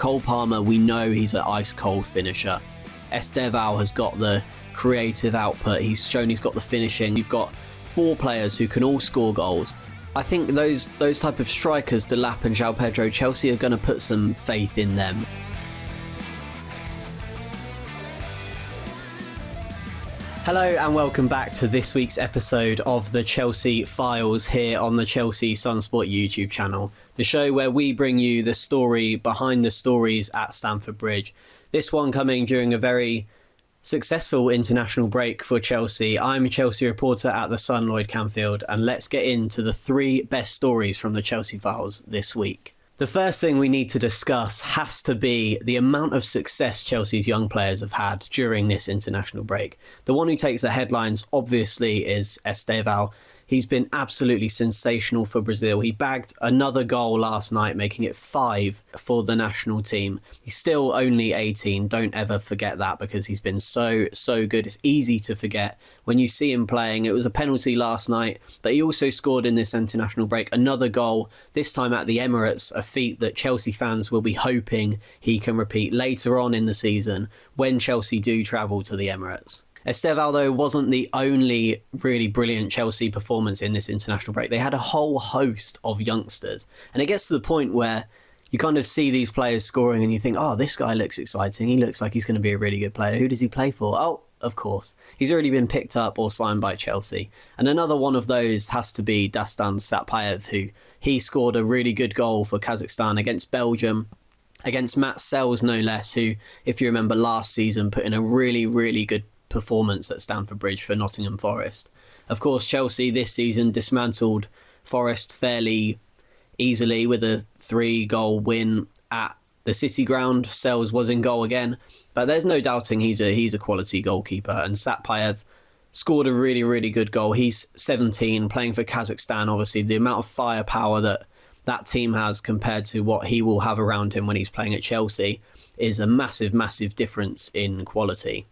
Cole Palmer, we know he's an ice-cold finisher. Estevao has got the creative output. He's shown he's got the finishing. You've got 4 players who can all score goals. I think those type of strikers, Delap and João Pedro, Chelsea are going to put some faith in them. Hello and welcome back to this week's episode of the Chelsea Files here on the Chelsea Sunsport YouTube channel, the show where we bring you the story behind the stories at Stamford Bridge. This one coming during a very successful international break for Chelsea. I'm a Chelsea reporter at the Sun, Lloyd Canfield, and let's get into the 3 best stories from the Chelsea Files this week. The first thing we need to discuss has to be the amount of success Chelsea's young players have had during this international break. The one who takes the headlines, obviously, is Estevao. He's been absolutely sensational for Brazil. He bagged another goal last night, making it 5 for the national team. He's still only 18. Don't ever forget that, because he's been so good. It's easy to forget when you see him playing. It was a penalty last night, but he also scored in this international break another goal, this time at the Emirates, a feat that Chelsea fans will be hoping he can repeat later on in the season when Chelsea do travel to the Emirates. Estevao, though, wasn't the only really brilliant Chelsea performance in this international break. They had a whole host of youngsters. And it gets to the point where you kind of see these players scoring and you think, oh, this guy looks exciting. He looks like he's going to be a really good player. Who does he play for? Oh, of course. He's already been picked up or signed by Chelsea. And another one of those has to be Dastan Satpayev, who he scored a really good goal for Kazakhstan against Belgium, against Matt Sells, no less, who, if you remember last season, put in a really good performance at Stamford Bridge for Nottingham Forest. Of course, Chelsea this season dismantled Forest fairly easily with a 3-goal win at the City Ground. Sells was in goal again, but there's no doubting he's a quality goalkeeper, and Satpayev scored a really good goal. He's 17, playing for Kazakhstan. Obviously, the amount of firepower that team has compared to what he will have around him when he's playing at Chelsea is a massive difference in quality.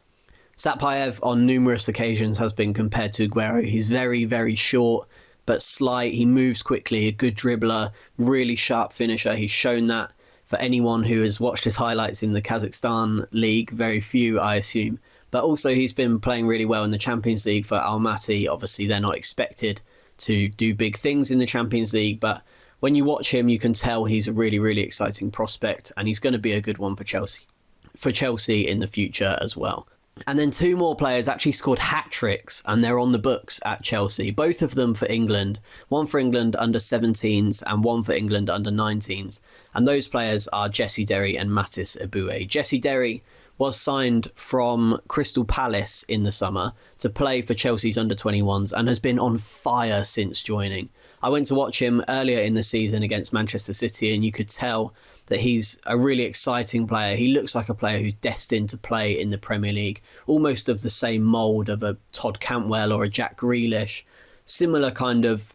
Satpayev on numerous occasions has been compared to Aguero. He's very short but slight. He moves quickly, a good dribbler, really sharp finisher. He's shown that for anyone who has watched his highlights in the Kazakhstan league. Very few, I assume. But also he's been playing really well in the Champions League for Almaty. Obviously they're not expected to do big things in the Champions League, but when you watch him you can tell he's a really exciting prospect, and he's going to be a good one for Chelsea in the future as well. And then 2 more players actually scored hat-tricks, and they're on the books at Chelsea. Both of them for England. One for England under 17s and one for England under 19s. And those players are Jesse Derry and Matis Eboué. Jesse Derry was signed from Crystal Palace in the summer to play for Chelsea's under 21s and has been on fire since joining. I went to watch him earlier in the season against Manchester City, and you could tell that he's a really exciting player. He looks like a player who's destined to play in the Premier League, almost of the same mould of a Todd Cantwell or a Jack Grealish. Similar kind of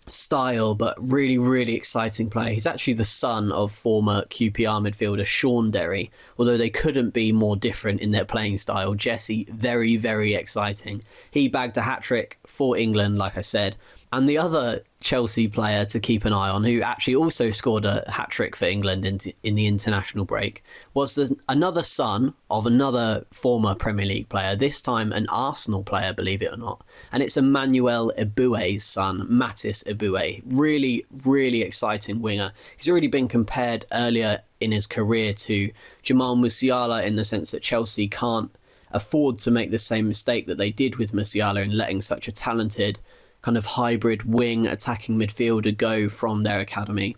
style, but really exciting player. He's actually the son of former QPR midfielder Sean Derry, although they couldn't be more different in their playing style. Jesse, very exciting. He bagged a hat-trick for England, like I said. And the other Chelsea player to keep an eye on, who actually also scored a hat-trick for England in the international break, was another son of another former Premier League player, this time an Arsenal player, believe it or not. And it's Emmanuel Eboué's son, Matis Eboué. Really exciting winger. He's already been compared earlier in his career to Jamal Musiala, in the sense that Chelsea can't afford to make the same mistake that they did with Musiala in letting such a talented kind of hybrid wing attacking midfielder go from their academy.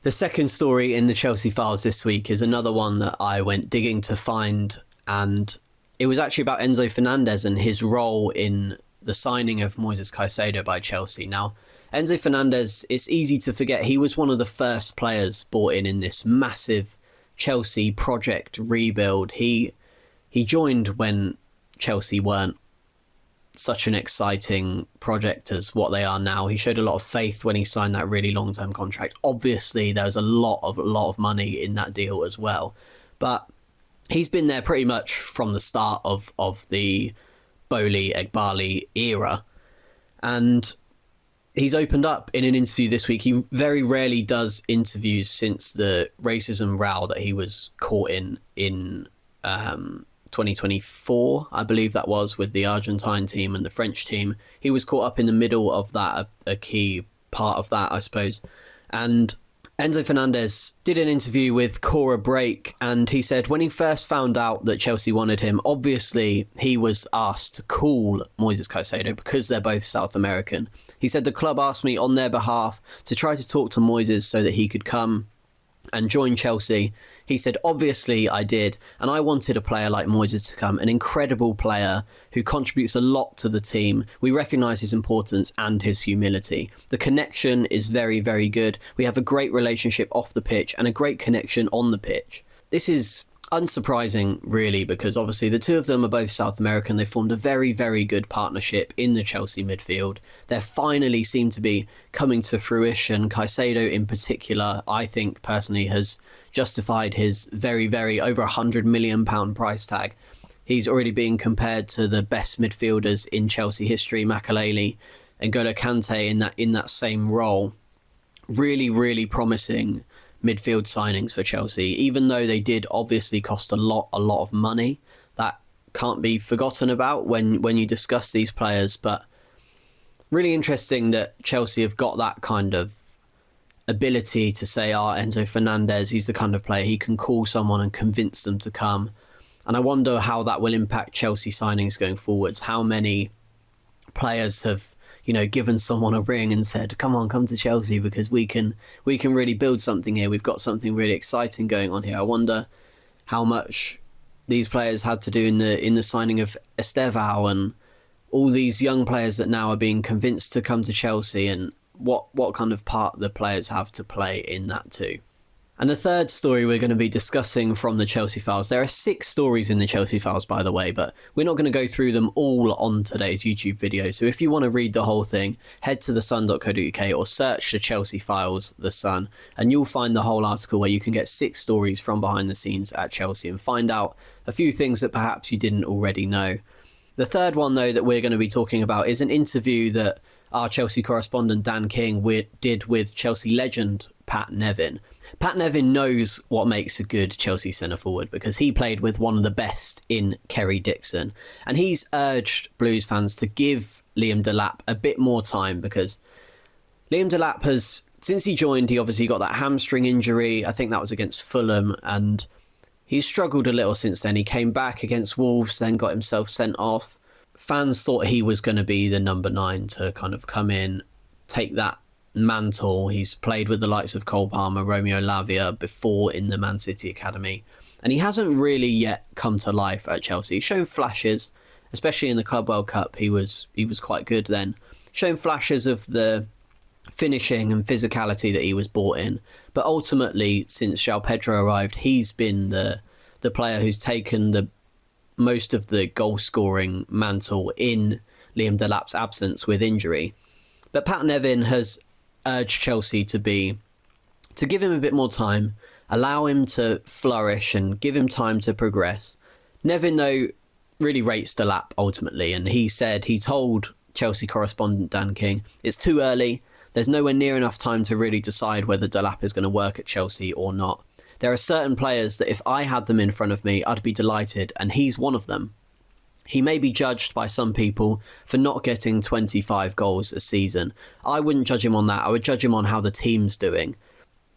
The second story in the Chelsea Files this week is another one that I went digging to find, and it was actually about Enzo Fernandez and his role in the signing of Moises Caicedo by Chelsea. Now, Enzo Fernandez, it's easy to forget, he was one of the first players brought in this massive Chelsea project rebuild. He joined when Chelsea weren't such an exciting project as what they are now. He showed a lot of faith when he signed that really long-term contract. Obviously, there's a lot of money in that deal as well, but he's been there pretty much from the start of the Boli Egbali era, and he's opened up in an interview this week. He very rarely does interviews since the racism row that he was caught in 2024, I believe that was, with the Argentine team and the French team. He was caught up in the middle of that, a key part of that, I suppose. And Enzo Fernandez did an interview with Cora Break, and he said when he first found out that Chelsea wanted him, obviously he was asked to call Moises Caicedo because they're both South American. He said the club asked me on their behalf to try to talk to Moises so that he could come and join Chelsea. He said, obviously I did, and I wanted a player like Moises to come, an incredible player who contributes a lot to the team. We recognise his importance and his humility. The connection is very, very good. We have a great relationship off the pitch and a great connection on the pitch. This is unsurprising, really, because obviously the two of them are both South American. They formed a very, very good partnership in the Chelsea midfield. They finally seem to be coming to fruition. Caicedo in particular, I think personally, has justified his very, very over £100 million price tag. He's already being compared to the best midfielders in Chelsea history, Makelele and N'Golo Kante in that same role. Really, really promising midfield signings for Chelsea, even though they did obviously cost a lot of money. That can't be forgotten about when you discuss these players. But really interesting that Chelsea have got that kind of ability to say, Enzo Fernandez, he's the kind of player, he can call someone and convince them to come. And I wonder how that will impact Chelsea signings going forwards. How many players have, given someone a ring and said, come to Chelsea because we can really build something here. We've got something really exciting going on here. I wonder how much these players had to do in the signing of Estevao and all these young players that now are being convinced to come to Chelsea, and what kind of part the players have to play in that too. And the third story we're going to be discussing from the Chelsea Files. There are 6 stories in the Chelsea Files, by the way, but we're not going to go through them all on today's YouTube video. So if you want to read the whole thing, head to thesun.co.uk or search the Chelsea Files, The Sun, and you'll find the whole article where you can get 6 stories from behind the scenes at Chelsea and find out a few things that perhaps you didn't already know. The third one, though, that we're going to be talking about is an interview that our Chelsea correspondent Dan King did with Chelsea legend Pat Nevin. Pat Nevin knows what makes a good Chelsea centre-forward because he played with one of the best in Kerry Dixon. And he's urged Blues fans to give Liam Delap a bit more time because Liam Delap has, since he joined, he obviously got that hamstring injury. I think that was against Fulham, and he's struggled a little since then. He came back against Wolves, then got himself sent off. Fans thought he was going to be the number 9 to kind of come in, take that mantle. He's played with the likes of Cole Palmer, Romeo Lavia before in the Man City Academy, and he hasn't really yet come to life at Chelsea. He's shown flashes, especially in the Club World Cup. He was quite good then. Shown flashes of the finishing and physicality that he was brought in, but ultimately since João Pedro arrived, he's been the player who's taken the most of the goal scoring mantle in Liam Delap's absence with injury. But Pat Nevin has urged Chelsea to give him a bit more time, allow him to flourish and give him time to progress. Nevin, though, really rates Delap ultimately, and he told Chelsea correspondent Dan King, it's too early, there's nowhere near enough time to really decide whether Delap is going to work at Chelsea or not. There are certain players that if I had them in front of me, I'd be delighted, and he's one of them. He may be judged by some people for not getting 25 goals a season. I wouldn't judge him on that. I would judge him on how the team's doing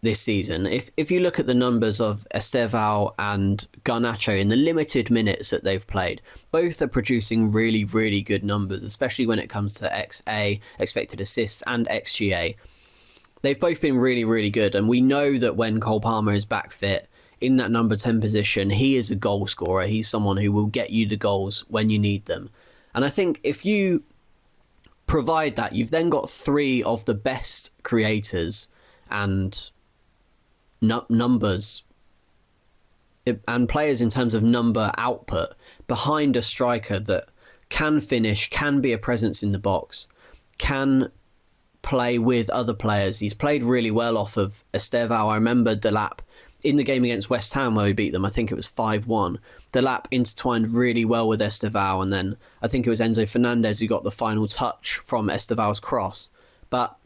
this season. If you look at the numbers of Estevao and Garnacho in the limited minutes that they've played, both are producing really, really good numbers, especially when it comes to XA, expected assists, and XGA. They've both been really, really good, and we know that when Cole Palmer is back fit, in that number 10 position, he is a goal scorer. He's someone who will get you the goals when you need them. And I think if you provide that, you've then got 3 of the best creators and numbers and players in terms of number output behind a striker that can finish, can be a presence in the box, can play with other players. He's played really well off of Estevao. I remember Delap in the game against West Ham where we beat them, I think it was 5-1. Delap intertwined really well with Estevao, and then I think it was Enzo Fernandez who got the final touch from Estevao's cross. But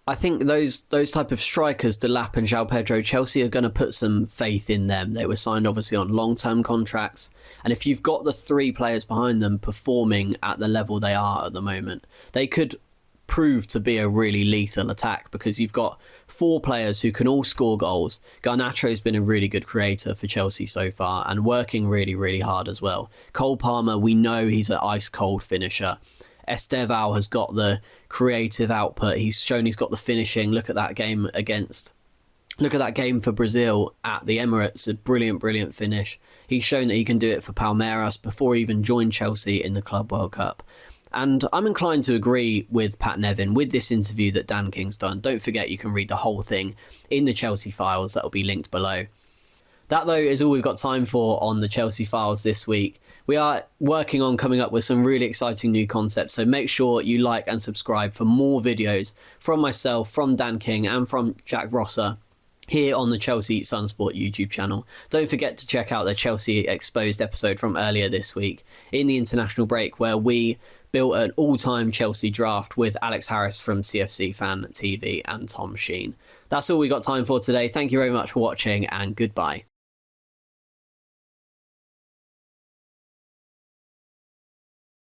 I think those type of strikers, Delap and João Pedro, Chelsea are going to put some faith in them. They were signed obviously on long-term contracts, and if you've got the three players behind them performing at the level they are at the moment, they could prove to be a really lethal attack, because you've got four players who can all score goals. Garnacho's been a really good creator for Chelsea so far and working really, really hard as well. Cole Palmer, we know he's an ice-cold finisher. Estevao has got the creative output. He's shown he's got the finishing. Look at that game for Brazil at the Emirates. A brilliant, brilliant finish. He's shown that he can do it for Palmeiras before he even joined Chelsea in the Club World Cup. And I'm inclined to agree with Pat Nevin with this interview that Dan King's done. Don't forget, you can read the whole thing in the Chelsea Files. That will be linked below. That, though, is all we've got time for on the Chelsea Files this week. We are working on coming up with some really exciting new concepts, so make sure you like and subscribe for more videos from myself, from Dan King and from Jack Rosser here on the Chelsea Sunsport YouTube channel. Don't forget to check out the Chelsea Exposed episode from earlier this week in the international break, where we built an all-time Chelsea draft with Alex Harris from CFC Fan TV and Tom Sheen. That's all we got time for today. Thank you very much for watching, and goodbye.